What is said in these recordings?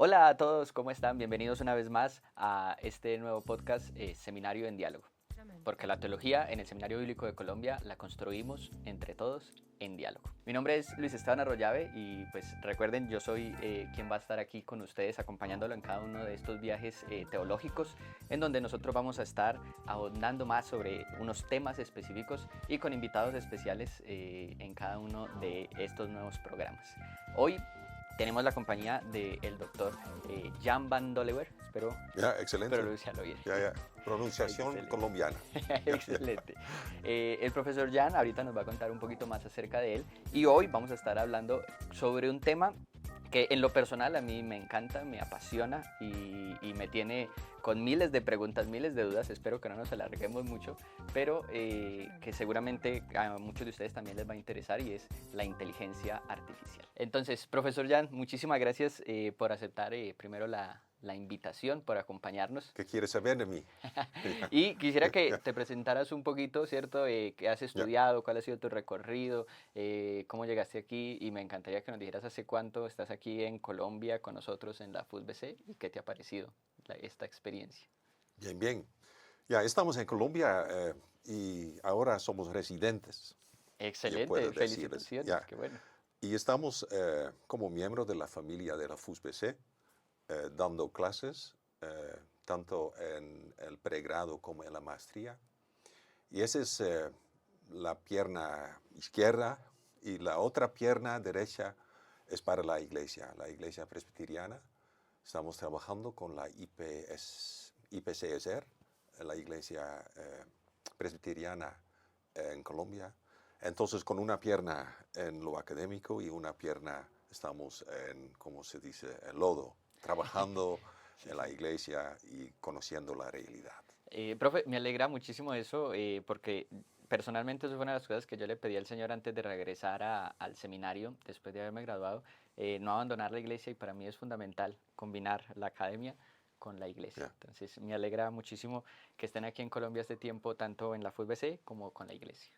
Hola a todos, ¿cómo están? Bienvenidos una vez más a este nuevo podcast Seminario en Diálogo. Porque la teología en el Seminario Bíblico de Colombia la construimos entre todos en diálogo. Mi nombre es Luis Esteban Arroyave y pues recuerden, yo soy quien va a estar aquí con ustedes acompañándolo en cada uno de estos viajes teológicos en donde nosotros vamos a estar ahondando más sobre unos temas específicos y con invitados especiales en cada uno de estos nuevos programas. Hoy tenemos la compañía del doctor Jan van Dolewer, espero Excelente. pronunciarlo bien. Pronunciación Excelente. colombiana. Excelente. El profesor Jan ahorita nos va a contar un poquito más acerca de él y hoy vamos a estar hablando sobre un tema que en lo personal a mí me encanta, me apasiona y me tiene con miles de preguntas, miles de dudas. Espero que no nos alarguemos mucho, pero que seguramente a muchos de ustedes también les va a interesar y es la inteligencia artificial. Entonces, profesor Jan, muchísimas gracias por aceptar primero la invitación, por acompañarnos. ¿Qué quieres saber de mí? Y quisiera que te presentaras un poquito, ¿cierto? ¿Qué has estudiado? ¿Cuál ha sido tu recorrido? ¿Cómo llegaste aquí? Y me encantaría que nos dijeras hace cuánto estás aquí en Colombia con nosotros en la FUSBC y qué te ha parecido esta experiencia. Bien. Estamos en Colombia y ahora somos residentes. Excelente, felicitaciones, qué bueno. Y estamos como miembros de la familia de la FUSBC dando clases tanto en el pregrado como en la maestría. Y esa es la pierna izquierda y la otra pierna derecha es para la iglesia presbiteriana. Estamos trabajando con la IPCSR, la iglesia presbiteriana en Colombia. Entonces, con una pierna en lo académico y una pierna estamos en, ¿cómo se dice?, en lodo, trabajando en la iglesia y conociendo la realidad. Profe, me alegra muchísimo eso porque personalmente eso fue una de las cosas que yo le pedí al Señor antes de regresar al seminario, después de haberme graduado, no abandonar la iglesia y para mí es fundamental combinar la academia con la iglesia. Entonces me alegra muchísimo que estén aquí en Colombia este tiempo, tanto en la FUSBC como con la iglesia.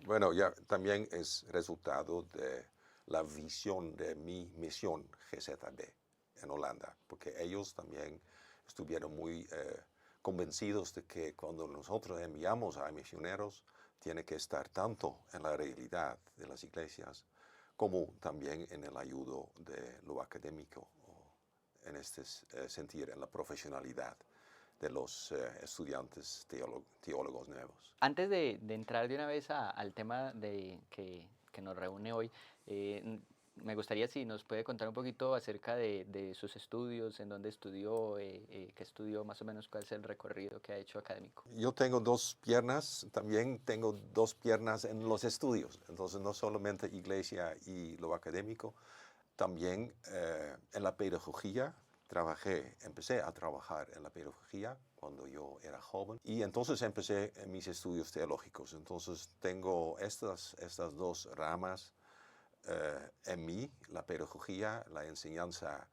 Bueno, también es resultado de la visión de mi misión GZB en Holanda, porque ellos también estuvieron muy convencidos de que cuando nosotros enviamos a misioneros, tiene que estar tanto en la realidad de las iglesias como también en el ayudo de lo académico, o en este sentido, en la profesionalidad de los estudiantes teólogos nuevos. Antes de entrar de una vez al tema que nos reúne hoy, me gustaría si nos puede contar un poquito acerca de sus estudios, en dónde estudió, qué estudió, más o menos cuál es el recorrido que ha hecho académico. Yo tengo dos piernas, también tengo dos piernas en los estudios, entonces no solamente iglesia y lo académico, también en la pedagogía. Empecé a trabajar en la pedagogía cuando yo era joven y entonces empecé en mis estudios teológicos. Entonces tengo estas dos ramas en mí, la pedagogía, la enseñanza,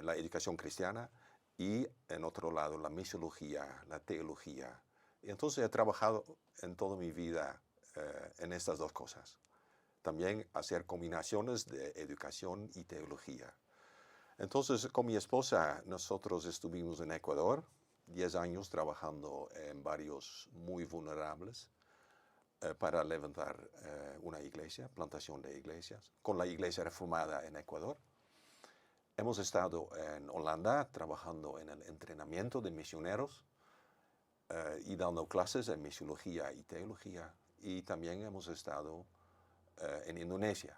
la educación cristiana y en otro lado la misiología, la teología. Y entonces he trabajado en toda mi vida en estas dos cosas. También hacer combinaciones de educación y teología. Entonces, con mi esposa, nosotros estuvimos en Ecuador 10 años trabajando en barrios muy vulnerables para levantar una iglesia, plantación de iglesias, con la iglesia reformada en Ecuador. Hemos estado en Holanda trabajando en el entrenamiento de misioneros y dando clases en misiología y teología. Y también hemos estado en Indonesia.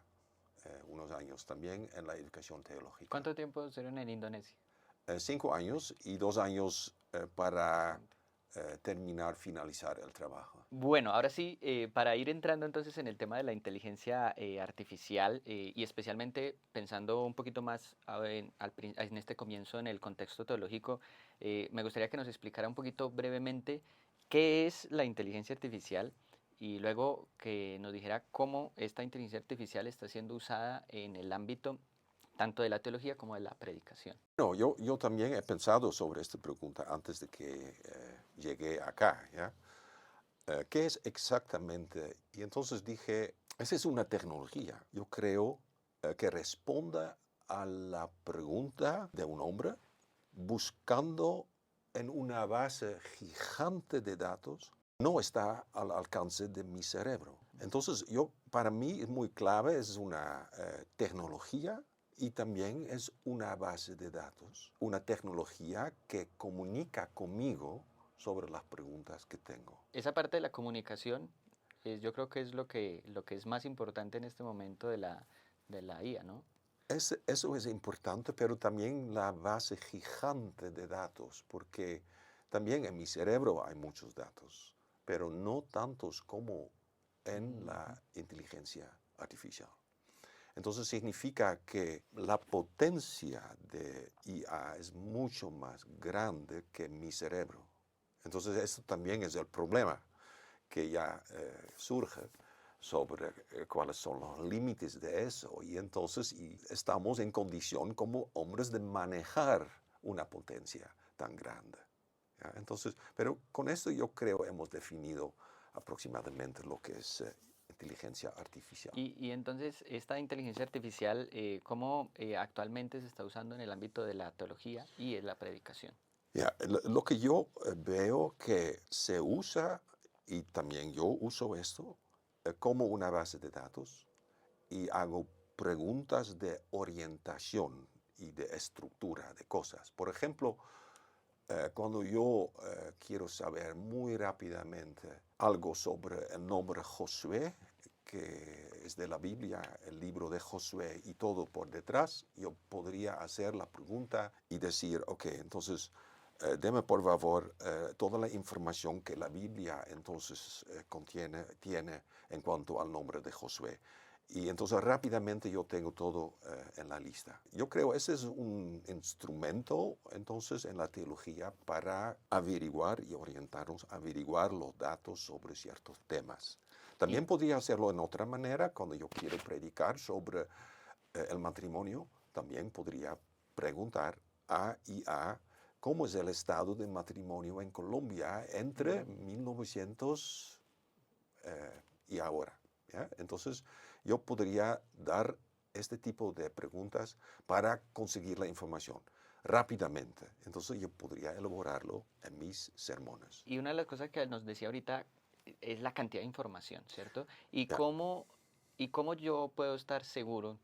Unos años también en la educación teológica. ¿Cuánto tiempo estuvieron en Indonesia? 5 años y 2 años para finalizar el trabajo. Bueno, ahora sí, para ir entrando entonces en el tema de la inteligencia artificial y especialmente pensando un poquito más en este comienzo en el contexto teológico, me gustaría que nos explicara un poquito brevemente qué es la inteligencia artificial y luego que nos dijera cómo esta inteligencia artificial está siendo usada en el ámbito tanto de la teología como de la predicación. No, yo también he pensado sobre esta pregunta antes de que llegué acá, ¿ya? ¿Qué es exactamente? Y entonces dije, esa es una tecnología, yo creo, que responda a la pregunta de un hombre buscando en una base gigante de datos. No está al alcance de mi cerebro. Entonces, para mí es muy clave, es una tecnología y también es una base de datos, una tecnología que comunica conmigo sobre las preguntas que tengo. Esa parte de la comunicación, yo creo que es lo que es más importante en este momento de la IA, ¿no? Eso es importante, pero también la base gigante de datos, porque también en mi cerebro hay muchos datos, pero no tantos como en la inteligencia artificial. Entonces significa que la potencia de IA es mucho más grande que mi cerebro. Entonces eso también es el problema que ya surge sobre cuáles son los límites de eso. Y entonces estamos en condición como hombres de manejar una potencia tan grande. ¿Ya? Entonces, pero con esto yo creo hemos definido aproximadamente lo que es inteligencia artificial. Y entonces, esta inteligencia artificial, ¿cómo actualmente se está usando en el ámbito de la teología y en la predicación? Yeah, lo que yo veo que se usa, y también yo uso esto, como una base de datos y hago preguntas de orientación y de estructura de cosas. Por ejemplo, cuando yo quiero saber muy rápidamente algo sobre el nombre Josué, que es de la Biblia, el libro de Josué y todo por detrás, yo podría hacer la pregunta y decir, ok, entonces deme por favor toda la información que la Biblia entonces tiene en cuanto al nombre de Josué. Y entonces rápidamente yo tengo todo en la lista. Yo creo ese es un instrumento entonces en la teología para averiguar y orientarnos, averiguar los datos sobre ciertos temas. También Y, podría hacerlo en otra manera cuando yo quiero predicar sobre el matrimonio. También podría preguntar a IA cómo es el estado del matrimonio en Colombia entre 1900 y ahora. ¿Ya? Entonces, yo podría dar este tipo de preguntas para conseguir la información rápidamente. Entonces, yo podría elaborarlo en mis sermones. y una de las cosas que nos decía ahorita es la cantidad de información, ¿cierto? ¿Ya? Y cómo yo puedo estar seguro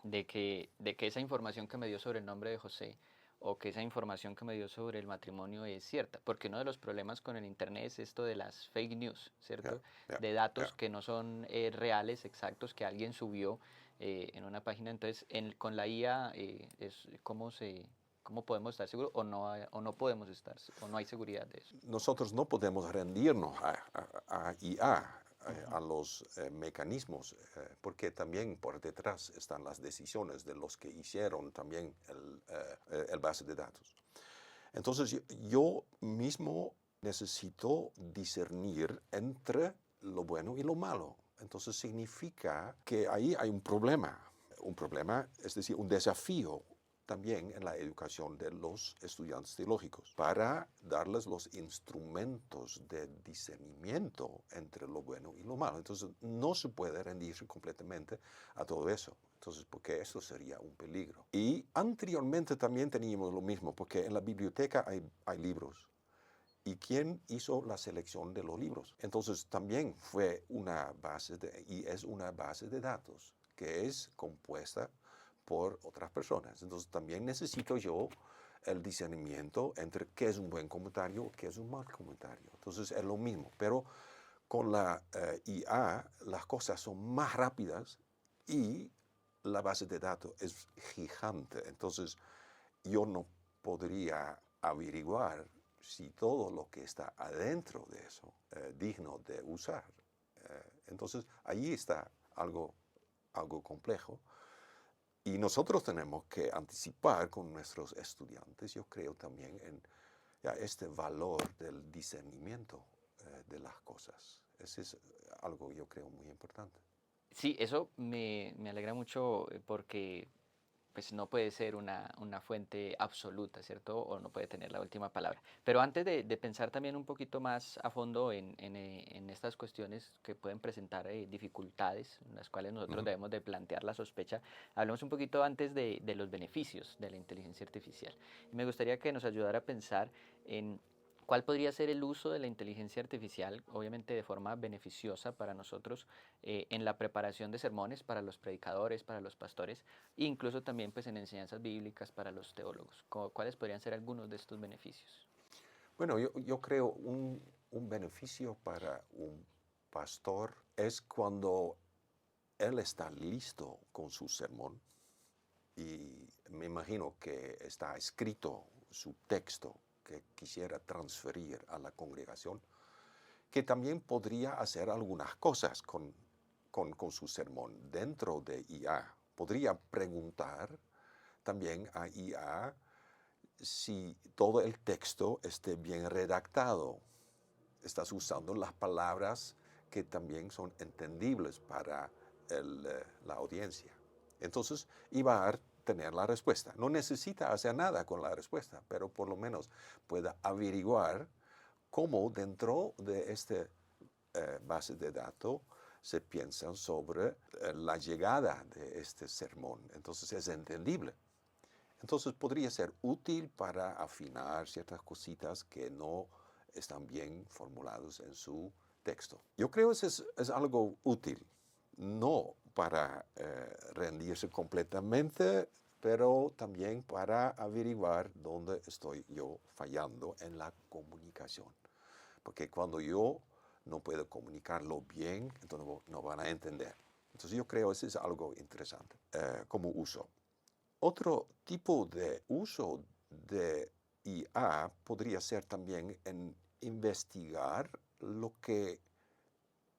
de que esa información que me dio sobre el nombre de José o que esa información que me dio sobre el matrimonio es cierta? Porque uno de los problemas con el Internet es esto de las fake news, ¿Ya? ¿cierto? ¿Ya? De datos ¿Ya? que no son reales, exactos, que alguien subió en una página. Entonces, con la IA, ¿cómo podemos estar seguros o no podemos estar, o no hay seguridad de eso? Nosotros no podemos rendirnos a IA, Ujú. a los mecanismos, porque también por detrás están las decisiones de los que hicieron también el base de datos. Entonces yo mismo necesito discernir entre lo bueno y lo malo. Entonces significa que ahí hay un problema, es decir, un desafío también en la educación de los estudiantes teológicos para darles los instrumentos de discernimiento entre lo bueno y lo malo. Entonces no se puede rendirse completamente a todo eso. Entonces, porque eso sería un peligro. Y anteriormente también teníamos lo mismo, porque en la biblioteca hay libros. ¿Y quién hizo la selección de los libros? Entonces también fue una base y es una base de datos que es compuesta por otras personas. Entonces también necesito yo el discernimiento entre qué es un buen comentario y qué es un mal comentario. Entonces es lo mismo, pero con la IA las cosas son más rápidas y la base de datos es gigante. Entonces yo no podría averiguar si todo lo que está adentro de eso es digno de usar. Entonces allí está algo complejo. Y nosotros tenemos que anticipar con nuestros estudiantes, yo creo también en ya, este valor del discernimiento de las cosas. Ese es yo creo, muy importante. Sí, eso me alegra mucho porque pues no puede ser una fuente absoluta, ¿cierto? O no puede tener la última palabra. Pero antes de pensar también un poquito más a fondo en estas cuestiones que pueden presentar dificultades, en las cuales nosotros Ujú. debemos de plantear la sospecha, hablemos un poquito antes de los beneficios de la inteligencia artificial. Y me gustaría que nos ayudara a pensar en cuál podría ser el uso de la inteligencia artificial, obviamente de forma beneficiosa para nosotros, en la preparación de sermones para los predicadores, para los pastores, e incluso también pues en enseñanzas bíblicas para los teólogos. ¿Cuáles podrían ser algunos de estos beneficios? Bueno, yo creo un beneficio para un pastor es cuando él está listo con su sermón y me imagino que está escrito su texto que quisiera transferir a la congregación, que también podría hacer algunas cosas con su sermón dentro de IA. Podría preguntar también a IA si todo el texto esté bien redactado. Estás usando las palabras que también son entendibles para la audiencia. Entonces, iba a tener la respuesta. No necesita hacer nada con la respuesta, pero por lo menos pueda averiguar cómo dentro de esta base de datos se piensa sobre la llegada de este sermón. Entonces, es entendible. Entonces podría ser útil para afinar ciertas cositas que no están bien formuladas en su texto. Yo creo que es algo útil, no para rendirse completamente, pero también para averiguar dónde estoy yo fallando en la comunicación. Porque cuando yo no puedo comunicarlo bien, entonces no van a entender. Entonces yo creo que eso es algo interesante como uso. Otro tipo de uso de IA podría ser también en investigar lo que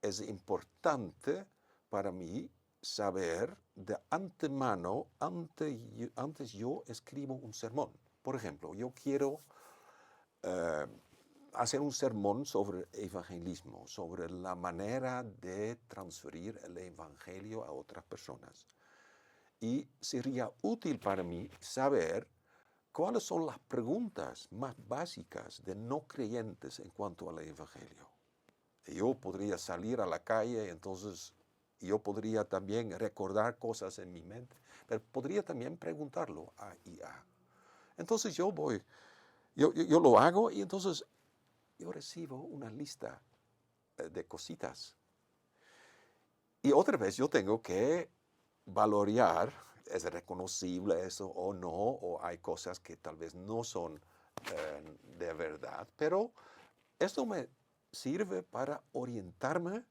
es importante para mí saber de antemano antes yo escribo un sermón. Por ejemplo, yo quiero eh, hacer un sermón sobre evangelismo, sobre la manera de transferir el evangelio a otras personas. Y sería útil para mí saber cuáles son las preguntas más básicas de no creyentes en cuanto al Evangelio. Yo podría salir a la calle, entonces yo podría también recordar cosas en mi mente, pero podría también preguntarlo a IA. Entonces yo lo hago y entonces yo recibo una lista de cositas. Y otra vez yo tengo que valorar, ¿es reconocible eso o no? O hay cosas que tal vez no son de verdad, pero esto me sirve para orientarme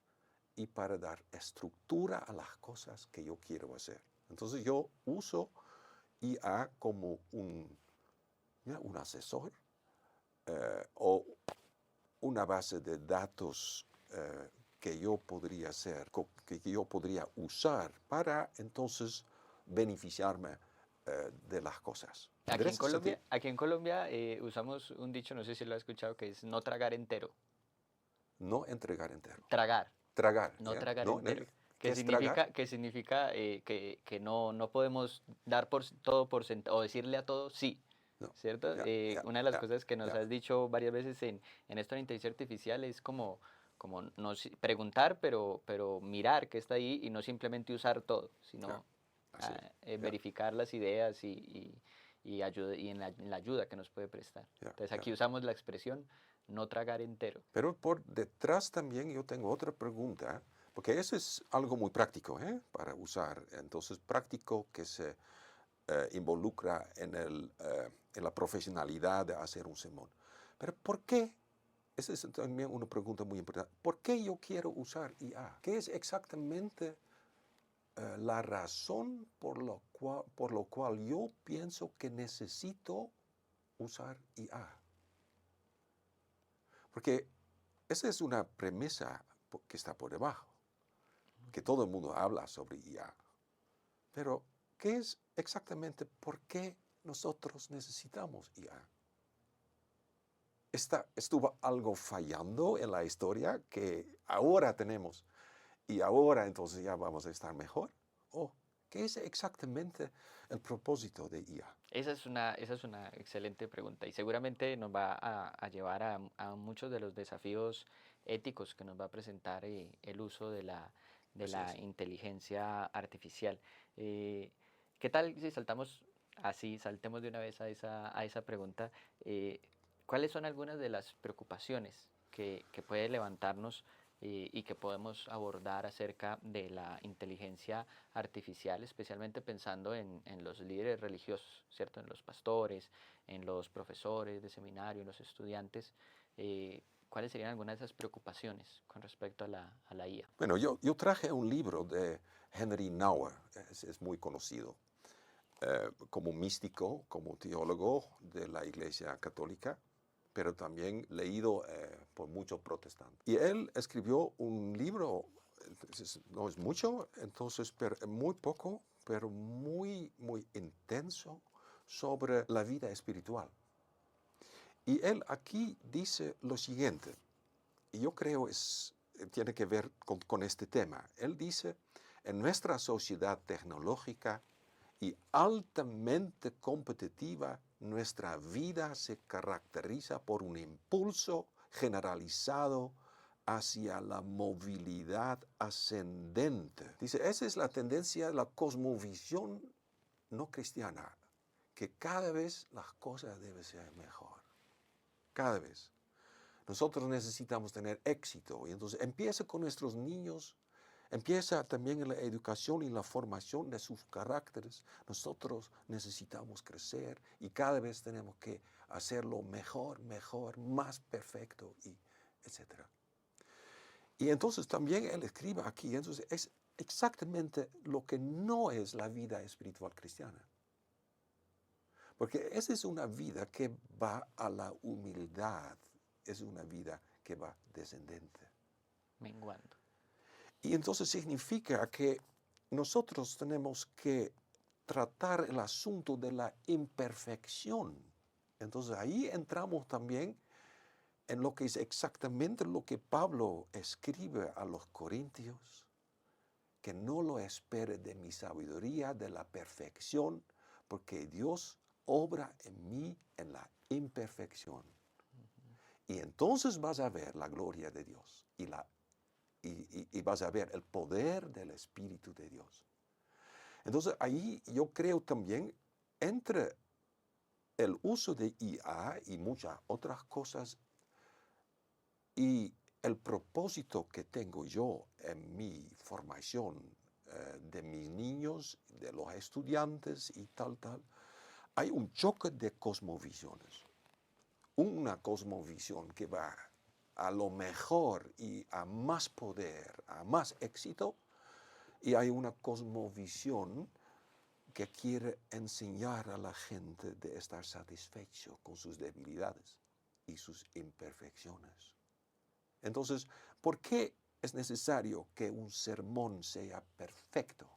y para dar estructura a las cosas que yo quiero hacer. Entonces yo uso IA como un asesor o una base de datos que yo podría hacer, que yo podría usar para entonces beneficiarme de las cosas. ¿En ese sentido? Aquí en Colombia usamos un dicho, no sé si lo has escuchado, que es no tragar entero. No entregar entero. Tragar, Tragar, no ¿ya? tragar ¿No? entero. ¿Qué es tragar? Que significa que no podemos dar por todo por sentado o decirle a todo sí, No. ¿cierto? Ya, ya, Una de las ya, cosas que nos ya. has dicho varias veces en esto de la inteligencia artificial es como no, preguntar, pero mirar qué está ahí y no simplemente usar todo, Ya, sino así, ya, verificar las ideas y en la ayuda que nos puede prestar. ya, Entonces ya. aquí usamos la expresión no tragar entero. Pero por detrás también yo tengo otra pregunta, porque eso es algo muy práctico, para usar. Entonces, práctico que se involucra en la profesionalidad de hacer un sermón. Pero ¿por qué? Esa es también una pregunta muy importante. ¿Por qué yo quiero usar IA? ¿Qué es exactamente la razón por lo cual yo pienso que necesito usar IA? Porque esa es una premisa que está por debajo, que todo el mundo habla sobre IA. Pero, ¿qué es exactamente por qué nosotros necesitamos IA? ¿Estuvo algo fallando en la historia que ahora tenemos y ahora entonces ya vamos a estar mejor? ¿O ¿Qué es exactamente el propósito de IA? Esa es una excelente pregunta y seguramente nos va a llevar a muchos de los desafíos éticos que nos va a presentar el uso de Así la es. inteligencia artificial. Eh, ¿Qué tal si saltamos así, saltemos de una vez a esa pregunta? ¿Cuáles son algunas de las preocupaciones que puede levantarnos y que podemos abordar acerca de la inteligencia artificial, especialmente pensando en los líderes religiosos, ¿cierto? En los pastores, en los profesores de seminario, en los estudiantes? ¿Cuáles serían algunas de esas preocupaciones con respecto a la IA? Bueno, yo traje un libro de Henry Nouwen, es muy conocido, como místico, como teólogo de la Iglesia Católica, pero también leído por muchos protestantes. Y él escribió un libro, entonces, no es mucho, entonces muy poco, pero muy, muy intenso sobre la vida espiritual. Y él aquí dice lo siguiente, y yo creo tiene que ver con este tema. Él dice, en nuestra sociedad tecnológica y altamente competitiva, nuestra vida se caracteriza por un impulso generalizado hacia la movilidad ascendente. Dice, esa es la tendencia, la cosmovisión no cristiana, que cada vez las cosas deben ser mejor. Cada vez. Nosotros necesitamos tener éxito y entonces empieza con nuestros niños, empieza también en la educación y la formación de sus caracteres. Nosotros necesitamos crecer y cada vez tenemos que hacerlo mejor, mejor, más perfecto, y etc. Y entonces también él escribe aquí, entonces es exactamente lo que no es la vida espiritual cristiana. Porque esa es una vida que va a la humildad, es una vida que va descendente. Menguando. Y entonces significa que nosotros tenemos que tratar el asunto de la imperfección. Entonces ahí entramos también en lo que es exactamente lo que Pablo escribe a los corintios, que no lo espere de mi sabiduría, de la perfección, porque Dios obra en mí en la imperfección. Y entonces vas a ver la gloria de Dios y vas a ver el poder del Espíritu de Dios. Entonces ahí yo creo también entre el uso de IA y muchas otras cosas y el propósito que tengo yo en mi formación de mis niños, de los estudiantes y tal, hay un choque de cosmovisiones. Una cosmovisión que va a lo mejor y a más poder, a más éxito, y hay una cosmovisión que quiere enseñar a la gente de estar satisfecho con sus debilidades y sus imperfecciones. Entonces, ¿por qué es necesario que un sermón sea perfecto?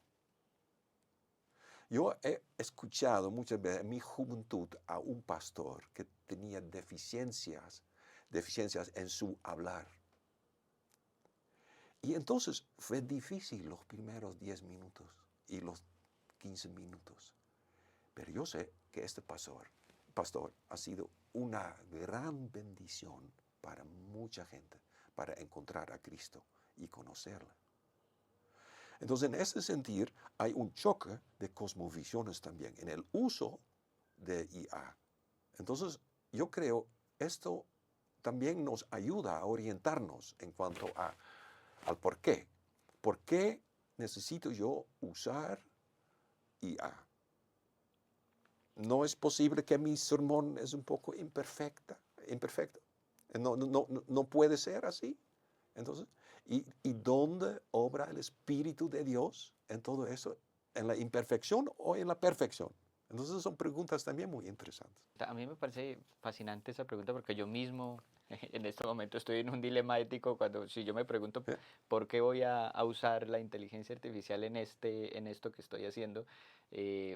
Yo he escuchado muchas veces en mi juventud a un pastor que tenía deficiencias en su hablar. Y entonces fue difícil los primeros 10 minutos y los 15 minutos. Pero yo sé que este pastor ha sido una gran bendición para mucha gente, para encontrar a Cristo y conocerla. Entonces, en ese sentido, hay un choque de cosmovisiones también en el uso de IA. Entonces, yo creo esto también nos ayuda a orientarnos en cuanto al por qué. ¿Por qué necesito yo usar IA? ¿No es posible que mi sermón es un poco imperfecto? No puede ser así. Entonces, ¿y dónde obra el Espíritu de Dios en todo eso? ¿En la imperfección o en la perfección? Entonces son preguntas también muy interesantes. A mí me parece fascinante esa pregunta porque yo mismo en este momento estoy en un dilema ético cuando si yo me pregunto ¿Eh? por qué voy a usar la inteligencia artificial en esto que estoy haciendo,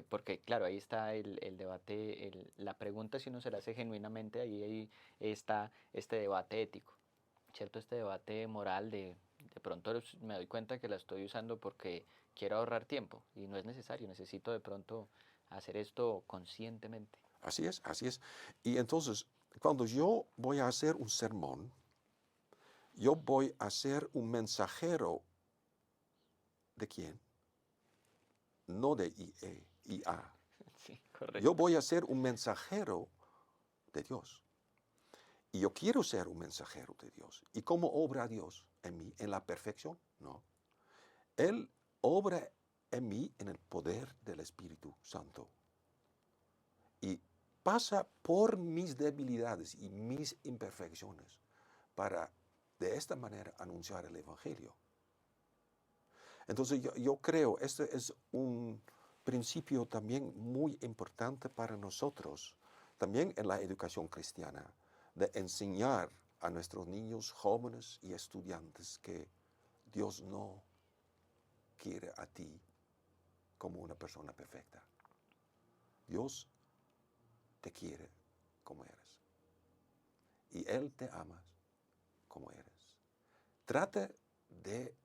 porque claro, ahí está el debate, la pregunta si uno se la hace genuinamente, ahí está este debate ético, ¿cierto? Este debate moral de De pronto me doy cuenta que la estoy usando porque quiero ahorrar tiempo y no es necesario, necesito de pronto hacer esto conscientemente. Así es, así es. Y entonces, cuando yo voy a hacer un sermón, yo voy a ser un mensajero ¿de quién? No de IA. Sí, Yo correcto. voy a ser un mensajero de Dios. Y yo quiero ser un mensajero de Dios. ¿Y cómo obra Dios en mí? ¿En la perfección? No. Él obra en mí en el poder del Espíritu Santo. Y pasa por mis debilidades y mis imperfecciones para de esta manera anunciar el Evangelio. Entonces yo creo, este es un principio también muy importante para nosotros, también en la educación cristiana, de enseñar a nuestros niños, jóvenes y estudiantes que Dios no quiere a ti como una persona perfecta. Dios te quiere como eres. Y Él te ama como eres. Trata de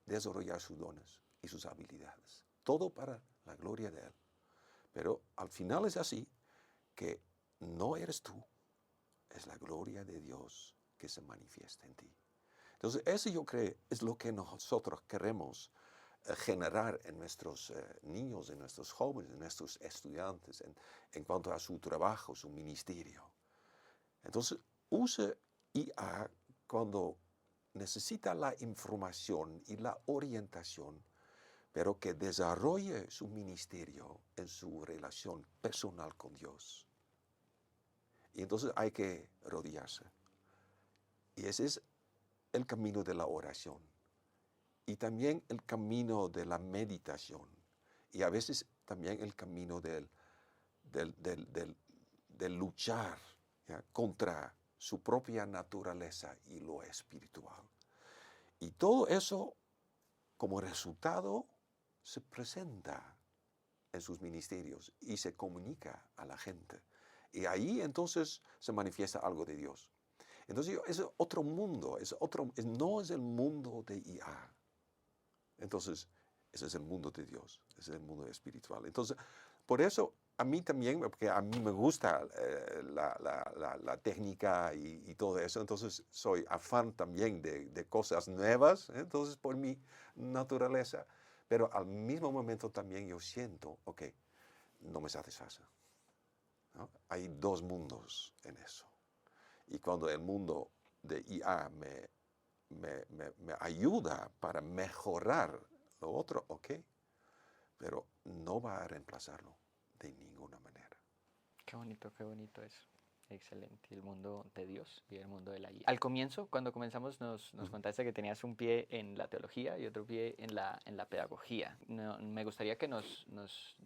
desarrollar sus dones y sus habilidades. Todo para la gloria de Él. Pero al final es así, que no eres tú, es la gloria de Dios que se manifiesta en ti. Entonces, eso yo creo es lo que nosotros queremos generar en nuestros niños, en nuestros jóvenes, en nuestros estudiantes, en cuanto a su trabajo, su ministerio. Entonces, use IA cuando necesita la información y la orientación, pero que desarrolle su ministerio en su relación personal con Dios. Y entonces hay que rodearse. Y ese es el camino de la oración. Y también el camino de la meditación. Y a veces también el camino del luchar, ¿ya?, contra su propia naturaleza y lo espiritual. Y todo eso, como resultado, se presenta en sus ministerios y se comunica a la gente. Y ahí entonces se manifiesta algo de Dios. Entonces es otro mundo, no es el mundo de IA. Entonces, ese es el mundo de Dios, ese es el mundo espiritual. Entonces, por eso a mí también, porque a mí me gusta la técnica y todo eso, entonces soy afán también de cosas nuevas, entonces por mi naturaleza. Pero al mismo momento también yo siento, ok, no me satisface, ¿no? Hay dos mundos en eso. Y cuando el mundo de IA me ayuda para mejorar lo otro, ok, pero no va a reemplazarlo de ninguna manera. Qué bonito eso. Excelente. El mundo de Dios y el mundo de la IA. Al comienzo, cuando comenzamos, nos contaste que tenías un pie en la teología y otro pie en la pedagogía. Me gustaría que nos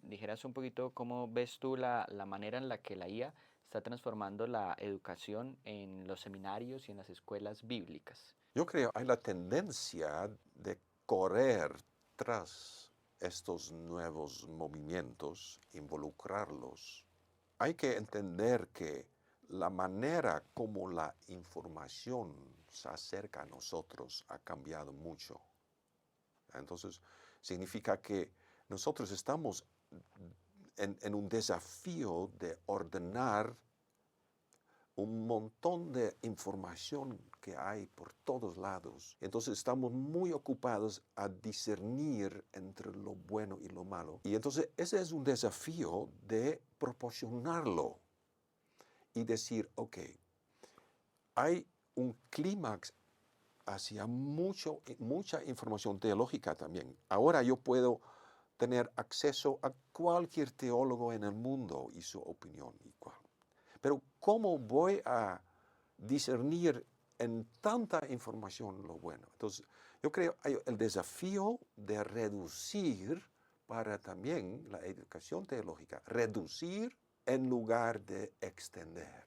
dijeras un poquito cómo ves tú la manera en la que la IA está transformando la educación en los seminarios y en las escuelas bíblicas. Yo creo que hay la tendencia de correr tras estos nuevos movimientos, involucrarlos. Hay que entender que la manera como la información se acerca a nosotros ha cambiado mucho. Entonces, significa que nosotros estamos en un desafío de ordenar un montón de información que hay por todos lados. Entonces estamos muy ocupados a discernir entre lo bueno y lo malo. Y entonces ese es un desafío de proporcionarlo y decir, ok, hay un clímax hacia mucha información teológica también. Ahora yo puedo tener acceso a cualquier teólogo en el mundo y su opinión igual. Pero ¿cómo voy a discernir en tanta información lo bueno? Entonces, yo creo que hay el desafío de reducir para también la educación teológica, reducir en lugar de extender.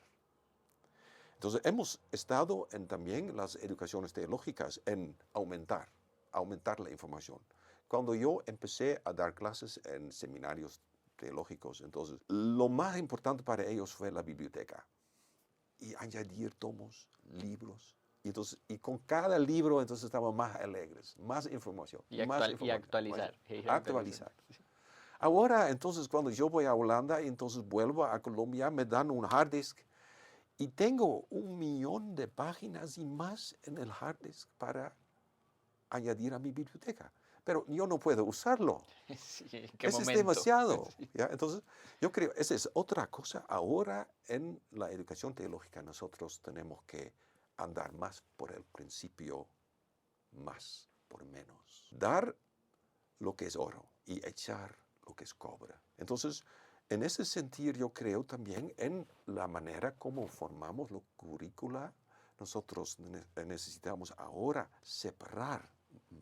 Entonces, hemos estado también las educaciones teológicas en aumentar la información. Cuando yo empecé a dar clases en seminarios teológicos, entonces, lo más importante para ellos fue la biblioteca y añadir tomos, libros, y con cada libro entonces estamos más alegres, más información. Y más información, actualizar. Actualizar. Ahora, entonces, cuando yo voy a Holanda y entonces vuelvo a Colombia, me dan un hard disk y tengo 1.000.000 de páginas y más en el hard disk para añadir a mi biblioteca. Pero yo no puedo usarlo. Sí, ¿en qué Eso es momento? demasiado. Sí. ¿Ya? Entonces, yo creo, esa es otra cosa. Ahora, en la educación teológica, nosotros tenemos que andar más por el principio, más por menos. Dar lo que es oro y echar lo que es cobre. Entonces, en ese sentido, yo creo también en la manera como formamos los currícula. Nosotros necesitamos ahora separar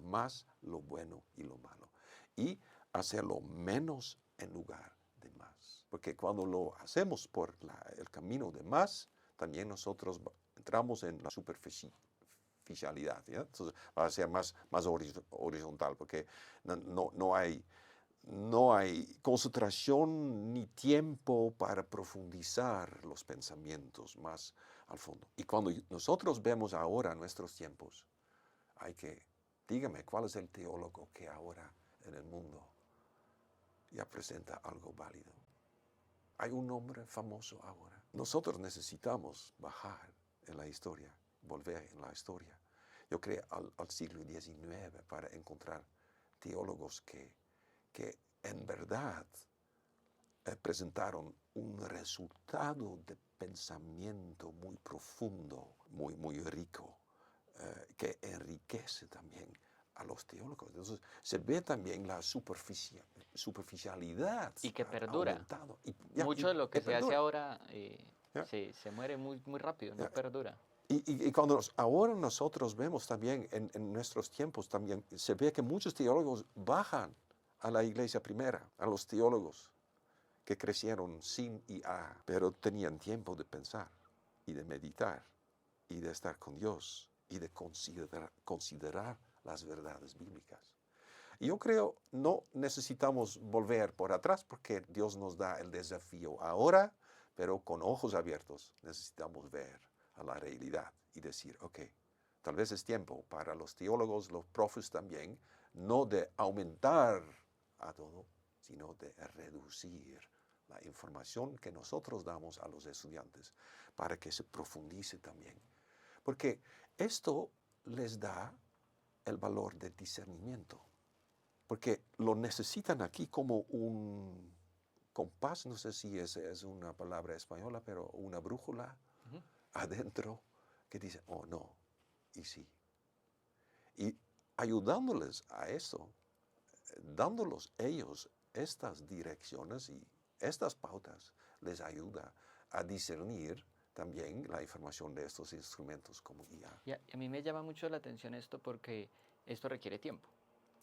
más lo bueno y lo malo y hacerlo menos en lugar de más. Porque cuando lo hacemos por el camino de más, también nosotros entramos en la superficialidad. ¿Ya? Entonces va a ser más horizontal porque no hay concentración ni tiempo para profundizar los pensamientos más al fondo. Y cuando nosotros vemos ahora nuestros tiempos, dígame, ¿cuál es el teólogo que ahora en el mundo ya presenta algo válido? Hay un nombre famoso ahora. Nosotros necesitamos bajar en la historia, volver en la historia. Yo creo al siglo XIX para encontrar teólogos que en verdad presentaron un resultado de pensamiento muy profundo, muy rico, que enriquece también a los teólogos. Entonces se ve también la superficialidad. Y que perdura. Aumentado. Mucho de lo que se hace ahora se muere muy rápido, no Ya. perdura. Y cuando ahora nosotros vemos también en nuestros tiempos, también se ve que muchos teólogos bajan a la iglesia primera, a los teólogos que crecieron sin IA, pero tenían tiempo de pensar y de meditar y de estar con Dios y de considerar las verdades bíblicas. Y yo creo no necesitamos volver por atrás porque Dios nos da el desafío ahora, pero con ojos abiertos necesitamos ver a la realidad y decir, ok, tal vez es tiempo para los teólogos, los profes también, no de aumentar a todo, sino de reducir la información que nosotros damos a los estudiantes para que se profundice también. Porque esto les da el valor del discernimiento. Porque lo necesitan aquí como un compás, no sé si es una palabra española, pero una brújula adentro que dice, oh no, y sí. Y ayudándoles a eso, dándolos ellos estas direcciones y estas pautas, les ayuda a discernir también la información de estos instrumentos como IA. Y a mí me llama mucho la atención esto porque esto requiere tiempo.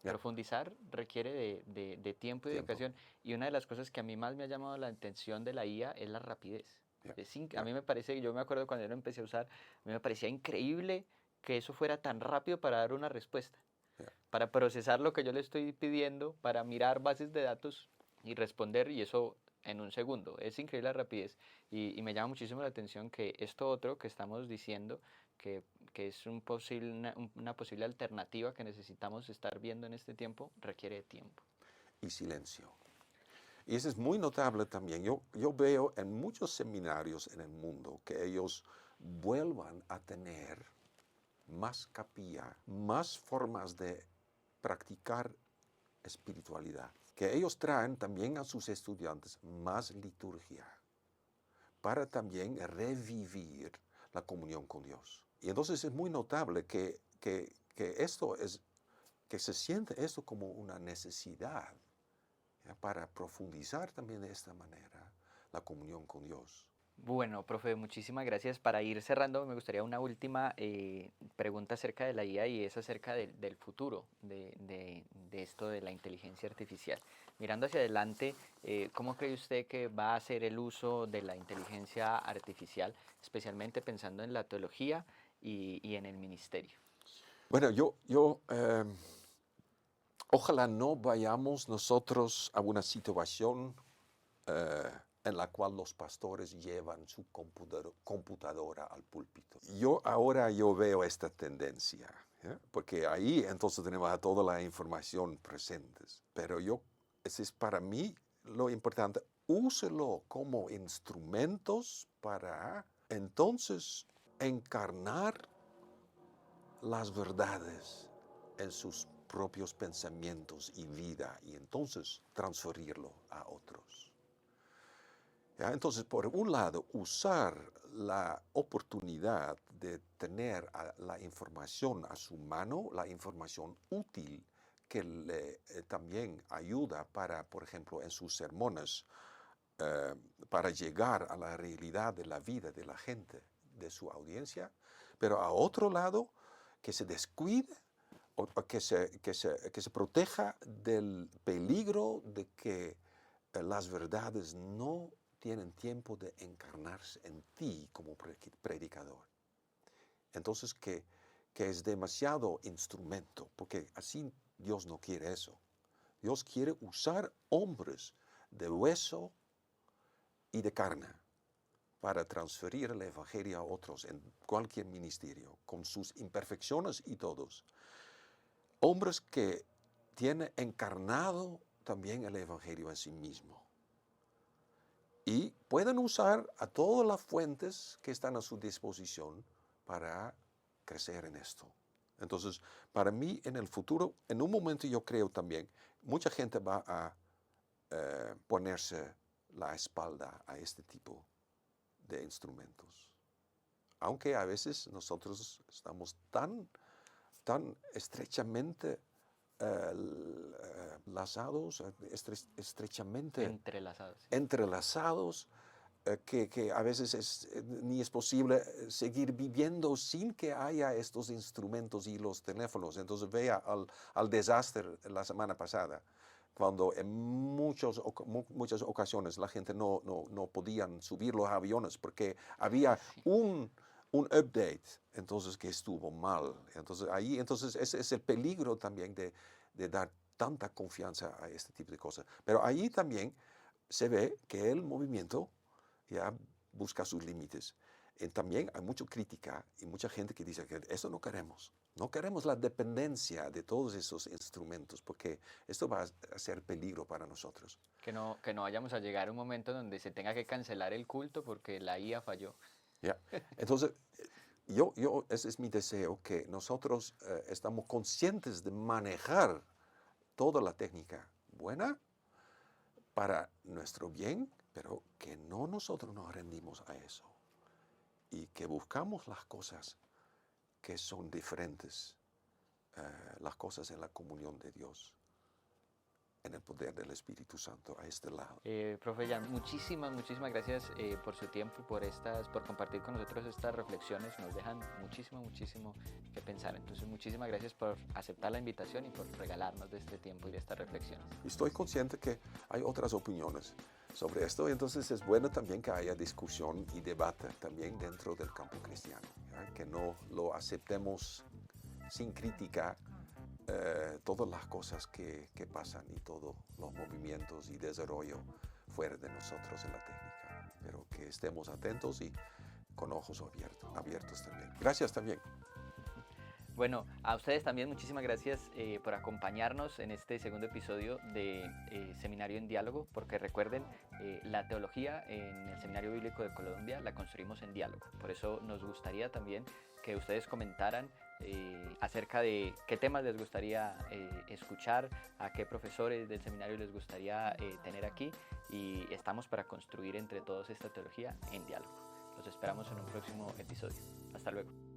Yeah. Profundizar requiere de tiempo y dedicación. Y una de las cosas que a mí más me ha llamado la atención de la IA es la rapidez. Yeah. A mí me parece, yo me acuerdo cuando yo lo empecé a usar, a mí me parecía increíble que eso fuera tan rápido para dar una respuesta, para procesar lo que yo le estoy pidiendo, para mirar bases de datos y responder, y eso en un segundo. Es increíble la rapidez. Y me llama muchísimo la atención que esto otro que estamos diciendo, que es una posible alternativa que necesitamos estar viendo en este tiempo, requiere tiempo. Y silencio. Y eso es muy notable también. Yo veo en muchos seminarios en el mundo que ellos vuelvan a tener más capilla, más formas de practicar espiritualidad. Que ellos traen también a sus estudiantes más liturgia para también revivir la comunión con Dios. Y entonces es muy notable que se siente esto como una necesidad, ¿ya? Para profundizar también de esta manera la comunión con Dios. Bueno, profe, muchísimas gracias. Para ir cerrando, me gustaría una última pregunta acerca de la IA y es acerca del futuro de esto de la inteligencia artificial. Mirando hacia adelante, ¿cómo cree usted que va a ser el uso de la inteligencia artificial, especialmente pensando en la teología y en el ministerio? Bueno, ojalá no vayamos nosotros a una situación en la cual los pastores llevan su computadora al púlpito. Ahora yo veo esta tendencia, porque ahí entonces tenemos toda la información presente. Pero ese es para mí lo importante, úselo como instrumentos para entonces encarnar las verdades en sus propios pensamientos y vida y entonces transferirlo a otros. ¿Ya? Entonces, por un lado, usar la oportunidad de tener la información a su mano, la información útil que le también ayuda para, por ejemplo, en sus sermones, para llegar a la realidad de la vida de la gente, de su audiencia, pero a otro lado, que se descuide o que se proteja del peligro de que las verdades no tienen tiempo de encarnarse en ti como predicador. Entonces, que es demasiado instrumento, porque así Dios no quiere eso. Dios quiere usar hombres de hueso y de carne para transferir el evangelio a otros en cualquier ministerio, con sus imperfecciones y todos. Hombres que tienen encarnado también el evangelio en sí mismo. Y pueden usar a todas las fuentes que están a su disposición para crecer en esto. Entonces, para mí, en el futuro, en un momento yo creo también, mucha gente va a ponerse la espalda a este tipo de instrumentos. Aunque a veces nosotros estamos tan estrechamente lazados, estrechamente entrelazados, que a veces ni es posible seguir viviendo sin que haya estos instrumentos y los teléfonos. Entonces vea al desastre la semana pasada, cuando en muchas ocasiones la gente no podían subir los aviones porque había un update, entonces que estuvo mal. Entonces ese es el peligro también de dar tanta confianza a este tipo de cosas. Pero ahí también se ve que el movimiento ya busca sus límites. También hay mucha crítica y mucha gente que dice que eso no queremos. No queremos la dependencia de todos esos instrumentos porque esto va a ser peligro para nosotros. Que no vayamos a llegar a un momento donde se tenga que cancelar el culto porque la IA falló. Yeah. Entonces, ese es mi deseo, que nosotros estamos conscientes de manejar toda la técnica buena para nuestro bien, pero que nosotros nos rendimos a eso y que buscamos las cosas que son diferentes, las cosas en la comunión de Dios, en el poder del Espíritu Santo, a este lado. Profe Jan, muchísimas gracias por su tiempo, por compartir con nosotros estas reflexiones. Nos dejan muchísimo que pensar. Entonces, muchísimas gracias por aceptar la invitación y por regalarnos de este tiempo y de estas reflexiones. Estoy consciente que hay otras opiniones sobre esto, y entonces es bueno también que haya discusión y debate también dentro del campo cristiano, ¿ya? Que no lo aceptemos sin crítica. Todas las cosas que pasan y todos los movimientos y desarrollo fuera de nosotros en la técnica, pero que estemos atentos y con ojos abiertos también. Gracias también. Bueno, a ustedes también muchísimas gracias por acompañarnos en este segundo episodio de Seminario en Diálogo, porque recuerden, la teología en el Seminario Bíblico de Colombia la construimos en diálogo. Por eso nos gustaría también que ustedes comentaran acerca de qué temas les gustaría escuchar, a qué profesores del seminario les gustaría tener aquí, y estamos para construir entre todos esta teología en diálogo. Los esperamos en un próximo episodio. Hasta luego.